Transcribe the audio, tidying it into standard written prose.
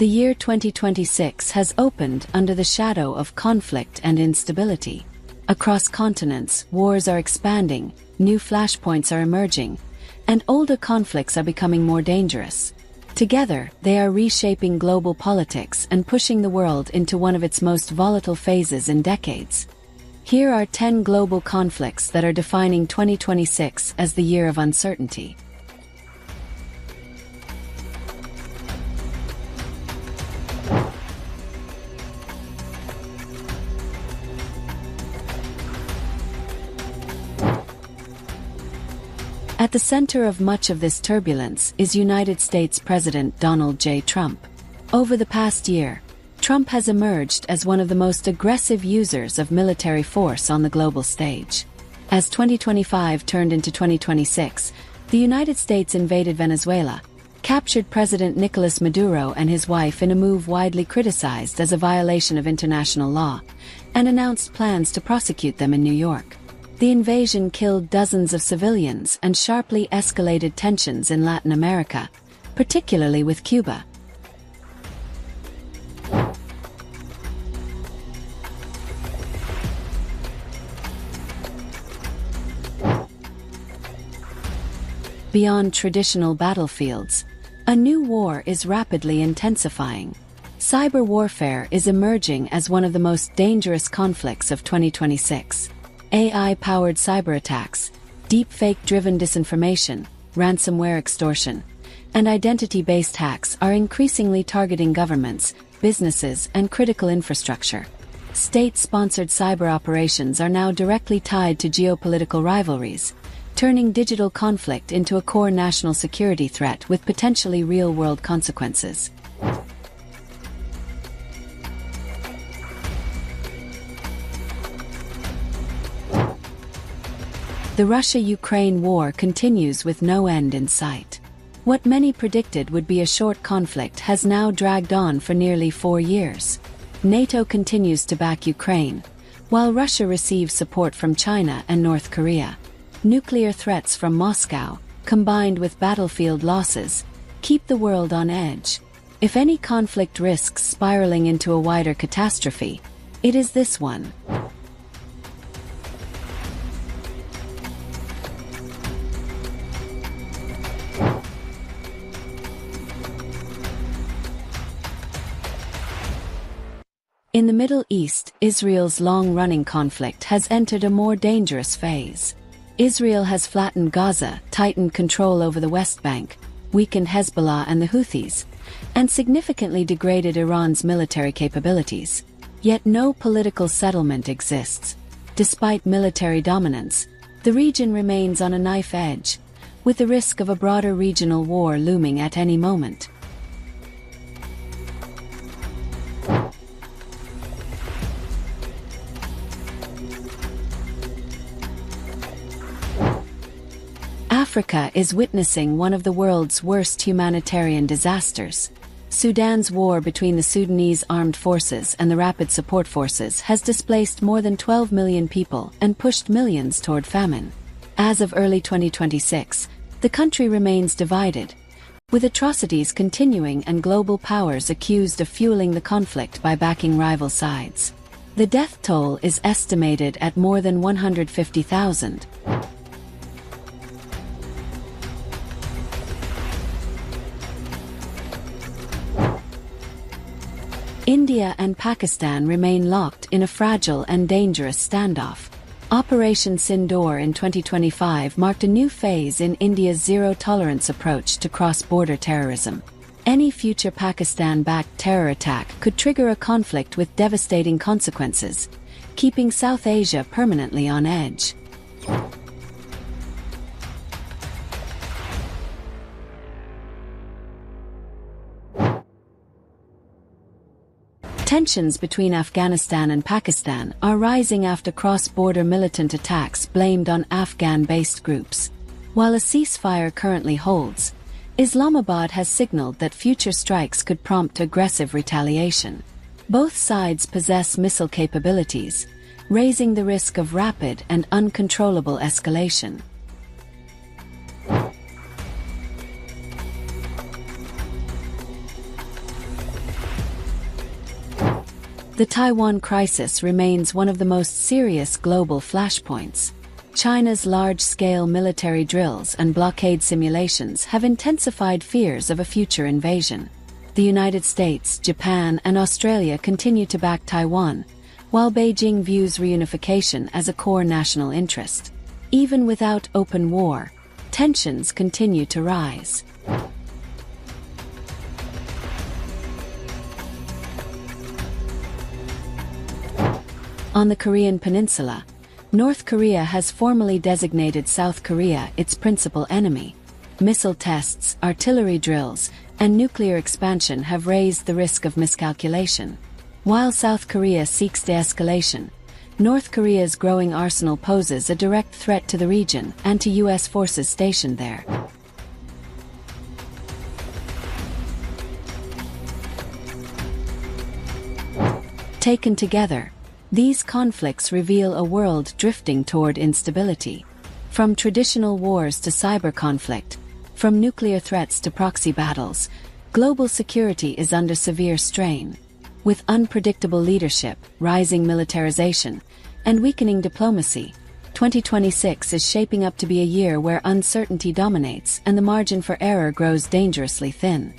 The year 2026 has opened under the shadow of conflict and instability. Across continents, wars are expanding, new flashpoints are emerging, and older conflicts are becoming more dangerous. Together, they are reshaping global politics and pushing the world into one of its most volatile phases in decades. Here are 10 global conflicts that are defining 2026 as the year of uncertainty. At the center of much of this turbulence is United States President Donald J. Trump. Over the past year, Trump has emerged as one of the most aggressive users of military force on the global stage. As 2025 turned into 2026, the United States invaded Venezuela, captured President Nicolas Maduro and his wife in a move widely criticized as a violation of international law, and announced plans to prosecute them in New York. The invasion killed dozens of civilians and sharply escalated tensions in Latin America, particularly with Cuba. Beyond traditional battlefields, a new war is rapidly intensifying. Cyber warfare is emerging as one of the most dangerous conflicts of 2026. AI-powered cyber attacks, deepfake-driven disinformation, ransomware extortion, and identity-based hacks are increasingly targeting governments, businesses, and critical infrastructure. State-sponsored cyber operations are now directly tied to geopolitical rivalries, turning digital conflict into a core national security threat with potentially real-world consequences. The Russia-Ukraine war continues with no end in sight. What many predicted would be a short conflict has now dragged on for nearly 4 years. NATO continues to back Ukraine, while Russia receives support from China and North Korea. Nuclear threats from Moscow, combined with battlefield losses, keep the world on edge. If any conflict risks spiraling into a wider catastrophe, it is this one. In the Middle East, Israel's long-running conflict has entered a more dangerous phase. Israel has flattened Gaza, tightened control over the West Bank, weakened Hezbollah and the Houthis, and significantly degraded Iran's military capabilities. Yet no political settlement exists. Despite military dominance, the region remains on a knife edge, with the risk of a broader regional war looming at any moment. Africa is witnessing one of the world's worst humanitarian disasters. Sudan's war between the Sudanese armed forces and the Rapid Support Forces has displaced more than 12 million people and pushed millions toward famine. As of early 2026, the country remains divided, with atrocities continuing and global powers accused of fueling the conflict by backing rival sides. The death toll is estimated at more than 150,000. India and Pakistan remain locked in a fragile and dangerous standoff. Operation Sindoor in 2025 marked a new phase in India's zero-tolerance approach to cross-border terrorism. Any future Pakistan-backed terror attack could trigger a conflict with devastating consequences, keeping South Asia permanently on edge. Tensions between Afghanistan and Pakistan are rising after cross-border militant attacks blamed on Afghan-based groups. While a ceasefire currently holds, Islamabad has signaled that future strikes could prompt aggressive retaliation. Both sides possess missile capabilities, raising the risk of rapid and uncontrollable escalation. The Taiwan crisis remains one of the most serious global flashpoints. China's large-scale military drills and blockade simulations have intensified fears of a future invasion. The United States, Japan, and Australia continue to back Taiwan, while Beijing views reunification as a core national interest. Even without open war, tensions continue to rise. On the Korean Peninsula, North Korea has formally designated South Korea its principal enemy. Missile tests, artillery drills, and nuclear expansion have raised the risk of miscalculation. While South Korea seeks de-escalation, North Korea's growing arsenal poses a direct threat to the region and to U.S. forces stationed there. Taken together, these conflicts reveal a world drifting toward instability. From traditional wars to cyber conflict, from nuclear threats to proxy battles, global security is under severe strain. With unpredictable leadership, rising militarization, and weakening diplomacy, 2026 is shaping up to be a year where uncertainty dominates and the margin for error grows dangerously thin.